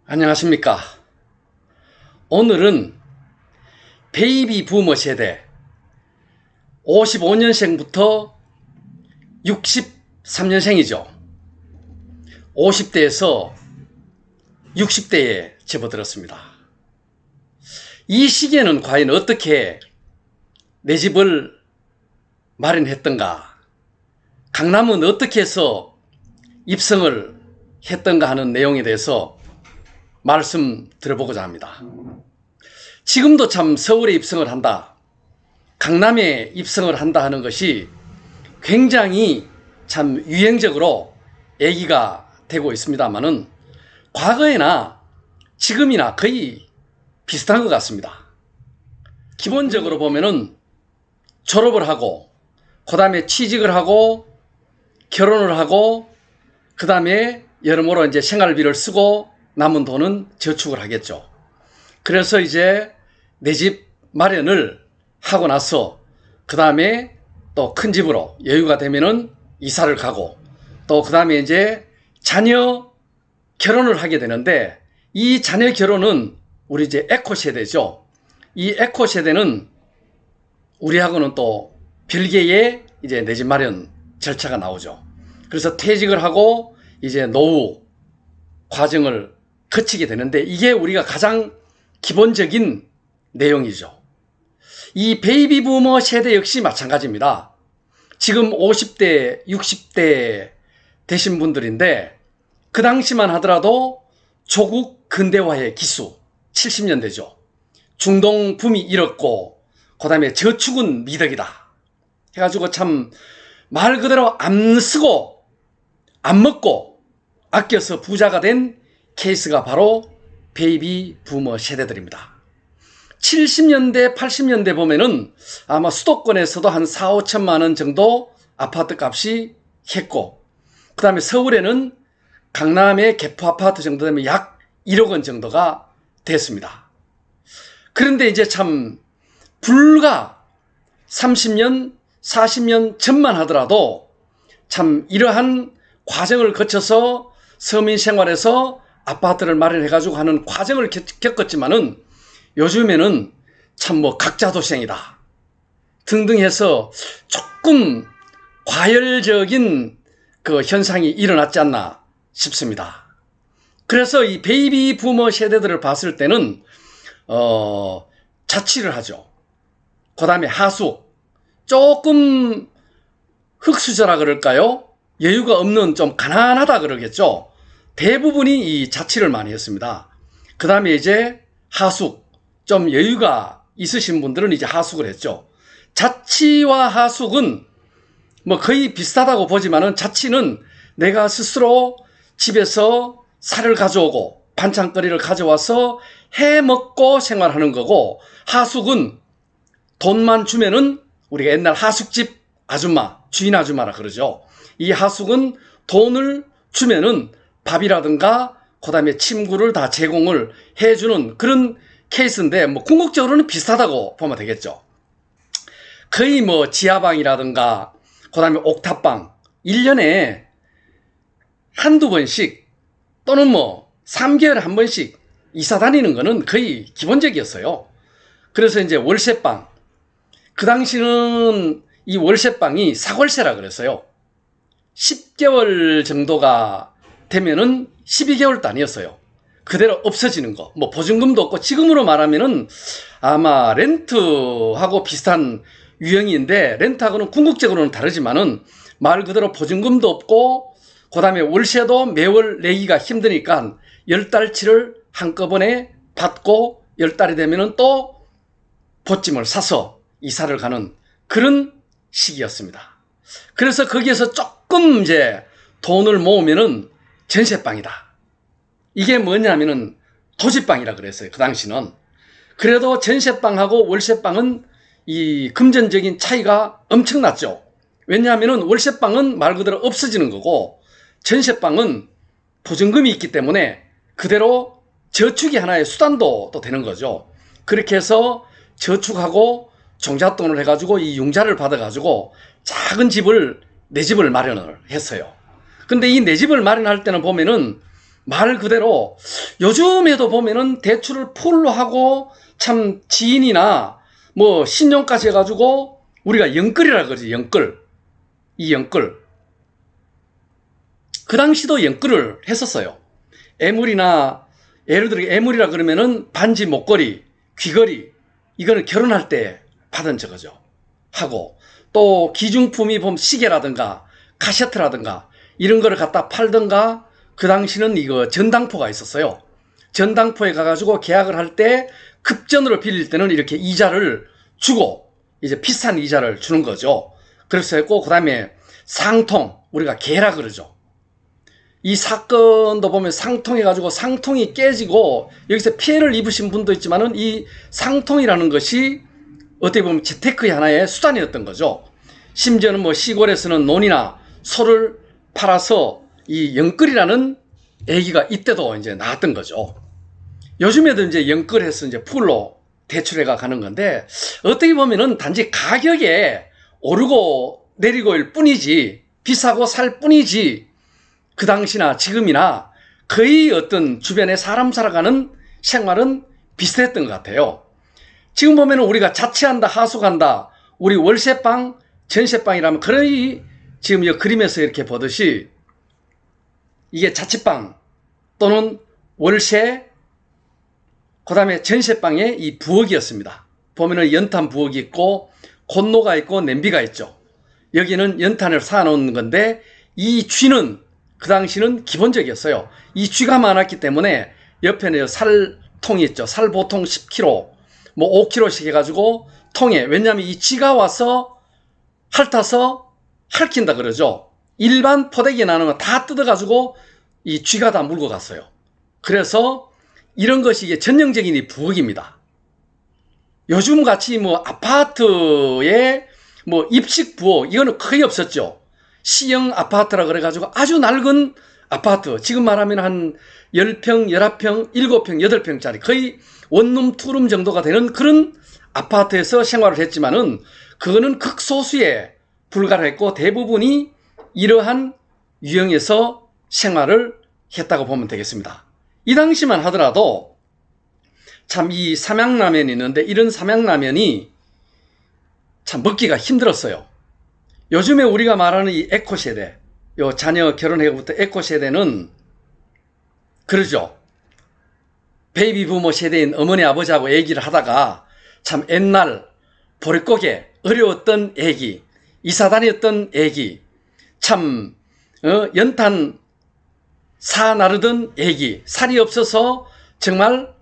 안녕하십니까. 오늘은 베이비 부머 세대 55년생부터 63년생이죠. 50대에서 60대에 접어들었습니다. 이 시기에는 과연 어떻게 내 집을 마련했던가, 강남은 어떻게 해서 입성을 했던가 하는 내용에 대해서 말씀 드려보고자 합니다. 지금도 참 서울에 입성을 한다, 강남에 입성을 한다 하는 것이 굉장히 참 유행적으로 얘기가 되고 있습니다만은 과거에나 지금이나 거의 비슷한 것 같습니다. 기본적으로 보면은 졸업을 하고, 그 다음에 취직을 하고, 결혼을 하고, 그 다음에 여러모로 이제 생활비를 쓰고 남은 돈은 저축을 하겠죠. 그래서 이제 내 집 마련을 하고 나서 그 다음에 또 큰 집으로 여유가 되면은 이사를 가고, 또 그 다음에 이제 자녀 결혼을 하게 되는데, 이 자녀 결혼은 우리 이제 에코 세대죠. 이 에코 세대는 우리하고는 또 별개의 이제 내 집 마련 절차가 나오죠. 그래서 퇴직을 하고 이제 노후 과정을 거치게 되는데, 이게 우리가 가장 기본적인 내용이죠. 이 베이비 부머 세대 역시 마찬가지입니다. 지금 50대, 60대 되신 분들인데, 그 당시만 하더라도 조국 근대화의 기수 70년대죠. 중동 붐이 일었고, 그 다음에 저축은 미덕이다 해가지고 참 말 그대로 안 쓰고 안 먹고 아껴서 부자가 된 케이스가 바로 베이비 부머 세대들입니다. 70년대, 80년대 보면은 아마 수도권에서도 한 4, 5천만 원 정도 아파트 값이 했고, 그 다음에 서울에는 강남의 개포 아파트 정도 되면 약 1억 원 정도가 됐습니다. 그런데 이제 참 불과 30년, 40년 전만 하더라도 참 이러한 과정을 거쳐서 서민 생활에서 아파트를 마련해가지고 하는 과정을 겪었지만은, 요즘에는 참 뭐 각자도생이다 등등 해서 조금 과열적인 그 현상이 일어났지 않나 싶습니다. 그래서 이 베이비 부머 세대들을 봤을 때는 자취를 하죠. 그 다음에 하숙, 조금 흙수저라 그럴까요? 여유가 없는, 좀 가난하다 그러겠죠. 대부분이 이 자취를 많이 했습니다. 그 다음에 이제 하숙, 좀 여유가 있으신 분들은 이제 하숙을 했죠. 자취와 하숙은 뭐 거의 비슷하다고 보지만은, 자취는 내가 스스로 집에서 살을 가져오고 반찬거리를 가져와서 해 먹고 생활하는 거고, 하숙은 돈만 주면은, 우리가 옛날 하숙집 아줌마, 주인 아줌마라 그러죠. 이 하숙은 돈을 주면은 밥이라든가 그 다음에 침구를 다 제공을 해주는 그런 케이스인데, 뭐 궁극적으로는 비슷하다고 보면 되겠죠. 거의 뭐 지하방이라든가 그 다음에 옥탑방 1년에 한두 번씩 또는 뭐 3개월에 한 번씩 이사 다니는 거는 거의 기본적이었어요. 그래서 이제 월세방, 그 당시는 이 월세방이 사골세라 그랬어요. 10개월 정도가 되면은 12개월도 아니었어요. 그대로 없어지는 거. 뭐 보증금도 없고, 지금으로 말하면은 아마 렌트하고 비슷한 유형인데, 렌트하고는 궁극적으로는 다르지만은 말 그대로 보증금도 없고, 그 다음에 월세도 매월 내기가 힘드니까 10달치를 한꺼번에 받고 10달이 되면은 또 보찜을 사서 이사를 가는 그런 시기였습니다. 그래서 거기에서 조금 이제 돈을 모으면은 전세방이다. 이게 뭐냐면은 도시방이라 그랬어요. 그 당시는. 그래도 전세방하고 월세방은 이 금전적인 차이가 엄청났죠. 왜냐하면은 월세방은 말 그대로 없어지는 거고, 전세방은 보증금이 있기 때문에 그대로 저축이 하나의 수단도 또 되는 거죠. 그렇게 해서 저축하고 종잣돈을 해가지고 이 융자를 받아가지고 작은 집을, 내 집을 마련을 했어요. 근데 이 내 집을 마련할 때는 보면은 말 그대로 요즘에도 보면은 대출을 풀로 하고 참 지인이나 뭐 신용까지 해가지고 우리가 영끌이라 그러지, 영끌. 이 영끌. 그 당시도 영끌을 했었어요. 애물이나, 예를 들어 애물이라 그러면은 반지, 목걸이, 귀걸이, 이거는 결혼할 때 받은 저거죠. 하고, 또 기중품이 보면 시계라든가 카세트라든가 이런 거를 갖다 팔든가, 그 당시는 이거 전당포가 있었어요. 전당포에 가가지고 계약을 할 때 급전으로 빌릴 때는 이렇게 이자를 주고 이제 비싼 이자를 주는 거죠. 그래서 했고, 그 다음에 상통, 우리가 개라 그러죠. 이 사건도 보면 상통해가지고 상통이 깨지고 여기서 피해를 입으신 분도 있지만은 이 상통이라는 것이 어떻게 보면 재테크의 하나의 수단이었던 거죠. 심지어는 뭐 시골에서는 논이나 소를 팔아서 이 영끌이라는 얘기가 이때도 이제 나왔던 거죠. 요즘에도 이제 영끌해서 이제 풀로 대출해가 가는 건데, 어떻게 보면은 단지 가격에 오르고 내리고일 뿐이지, 비싸고 살 뿐이지, 그 당시나 지금이나 거의 어떤 주변에 사람 살아가는 생활은 비슷했던 것 같아요. 지금 보면은 우리가 자취한다, 하숙한다, 우리 월세방, 전세방이라면 거의 지금 이 그림에서 이렇게 보듯이 이게 자취방 또는 월세, 그 다음에 전세방의 이 부엌이었습니다. 보면은 연탄 부엌이 있고 콘로가 있고 냄비가 있죠. 여기는 연탄을 쌓아놓은 건데, 이 쥐는 그 당시는 기본적이었어요. 이 쥐가 많았기 때문에 옆에는 살통이 있죠. 살 보통 10kg, 뭐 5kg씩 해가지고 통에, 왜냐하면 이 쥐가 와서 핥아서 핥힌다 그러죠. 일반 포대기에 나는 거 다 뜯어가지고 이 쥐가 다 물고 갔어요. 그래서 이런 것이 이게 전형적인 이 부엌입니다. 요즘 같이 뭐 아파트에 뭐 입식 부엌, 이거는 거의 없었죠. 시형 아파트라 그래가지고 아주 낡은 아파트, 지금 말하면 한 10평, 11평, 7평, 8평짜리 거의 원룸, 투룸 정도가 되는 그런 아파트에서 생활을 했지만은 그거는 극소수에 불과했고 대부분이 이러한 유형에서 생활을 했다고 보면 되겠습니다. 이 당시만 하더라도 참 이 삼양라면이 있는데, 이런 삼양라면이 참 먹기가 힘들었어요. 요즘에 우리가 말하는 이 에코세대, 요 자녀 결혼해부터 에코세대는 그러죠. 베이비 부모 세대인 어머니 아버지하고 얘기를 하다가 참 옛날 보릿고개 어려웠던 얘기, 이사 다녔던 얘기, 참 연탄 사 나르던 얘기, 살이 없어서 정말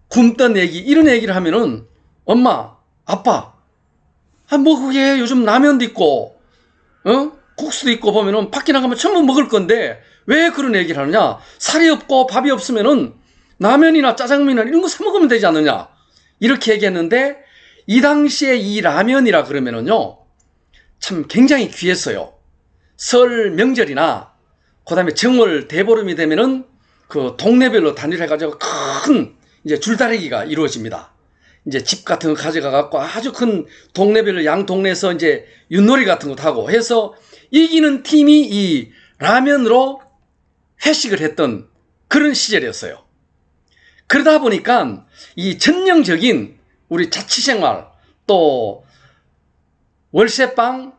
굶던 얘기, 이런 얘기를 하면은 엄마, 아빠, 뭐 그게 요즘 라면도 있고 국수도 있고 보면은 밖에 나가면 전부 먹을 건데 왜 그런 얘기를 하느냐? 살이 없고 밥이 없으면은 라면이나 짜장면이나 이런 거 사 먹으면 되지 않느냐? 이렇게 얘기했는데, 이 당시에 이 라면이라 그러면은요 참 굉장히 귀했어요. 설 명절이나 그 다음에 정월 대보름이 되면은 그 동네별로 단일해가지고 큰 이제 줄다리기가 이루어집니다. 이제 집 같은 거 가져가 갖고 아주 큰 동네별로 양 동네에서 이제 윷놀이 같은 것도 하고 해서 이기는 팀이 이 라면으로 회식을 했던 그런 시절이었어요. 그러다 보니까 이 전형적인 우리 자취생활, 또 월세방,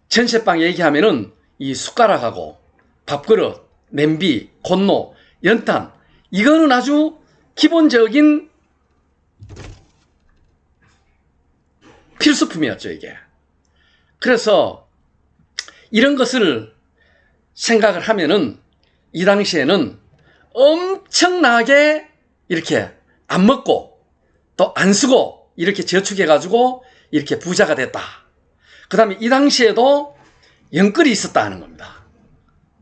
전세방 얘기하면은 이 숟가락하고 밥그릇, 냄비, 곤로, 연탄, 이거는 아주 기본적인 필수품이었죠, 이게. 그래서 이런 것을 생각을 하면은 이 당시에는 엄청나게 이렇게 안 먹고 또 안 쓰고 이렇게 저축해가지고 이렇게 부자가 됐다. 그 다음에 이 당시에도 영끌이 있었다는 겁니다.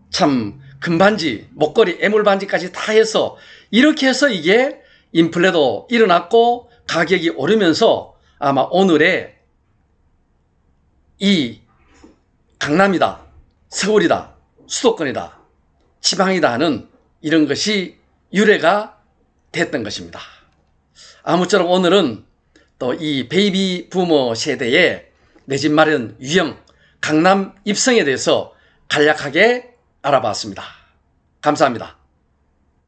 참 금반지, 목걸이, 애물반지까지 다 해서 이렇게 해서 이게 인플레도 일어났고 가격이 오르면서 아마 오늘의 이 강남이다, 서울이다, 수도권이다, 지방이다 하는 이런 것이 유래가 됐던 것입니다. 아무쪼록 오늘은 또 이 베이비 부머 세대의 내 집 마련 유형, 강남 입성에 대해서 간략하게 알아봤습니다. 감사합니다.